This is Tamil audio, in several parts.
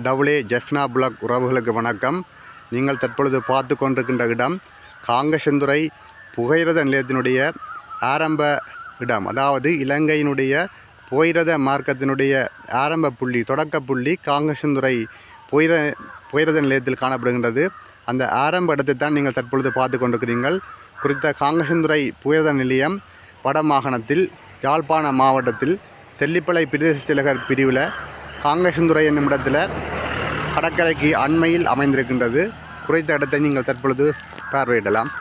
டவுளே ஜெஃப்னா புலக் உறவுகளுக்கு வணக்கம். நீங்கள் தற்பொழுது பார்த்து கொண்டிருக்கின்ற இடம் காங்கேசன்துறை புகையிரத நிலையத்தினுடைய ஆரம்ப இடம். அதாவது இலங்கையினுடைய புகையிரத மார்க்கத்தினுடைய ஆரம்ப புள்ளி, தொடக்க புள்ளி காங்கேசன்துறை புகையிரத நிலையத்தில் காணப்படுகின்றது. அந்த ஆரம்ப இடத்தை தான் நீங்கள் தற்பொழுது பார்த்து கொண்டிருக்கிறீர்கள். குறித்த காங்கேசன்துறை புகையிரத நிலையம் வடமாகாணத்தில் யாழ்ப்பாண மாவட்டத்தில் தெல்லிப்பளை பிரதேச செயலகர் பிரிவில் காங்கேசன்துறை என்னும் இடத்தில் கடற்கரைக்கு அண்மையில் அமைந்திருக்கின்றது. குறித்த இடத்தை நீங்கள் தற்பொழுது பார்வையிடலாம்.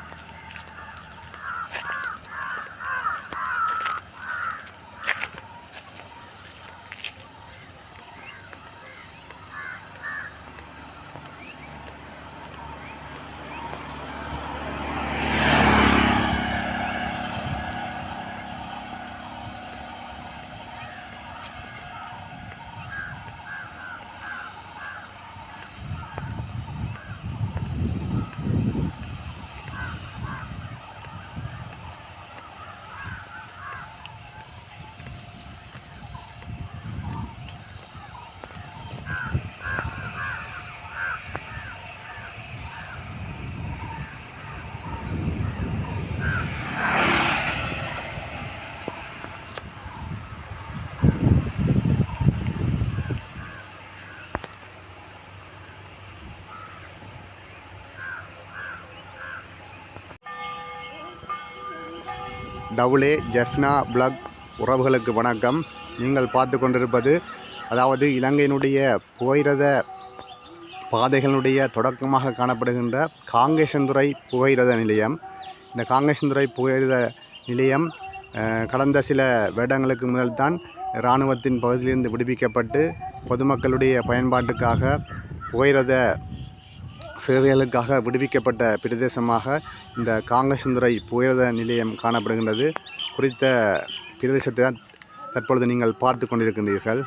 டவுளே ஜெஃப்னா புலக் உறவுகளுக்கு வணக்கம். நீங்கள் பார்த்து கொண்டிருப்பது அதாவது இலங்கையினுடைய புகையிரத பாதைகளுடைய தொடக்கமாக காணப்படுகின்ற காங்கேசன்துறை புகையிரத நிலையம். இந்த காங்கேசன்துறை புகையிரத நிலையம் கடந்த சில வருடங்களுக்கு முதல் தான் இராணுவத்தின் பகுதியிலிருந்து விடுவிக்கப்பட்டு பொதுமக்களுடைய பயன்பாட்டுக்காக புகையிரத சேவைகளுக்காக விடுவிக்கப்பட்ட பிரதேசமாக இந்த காங்கேசன்துறை புகையிரத நிலையம் காணப்படுகின்றது. குறித்த பிரதேசத்தை தற்பொழுது நீங்கள் பார்த்து கொண்டிருக்கின்றீர்கள்.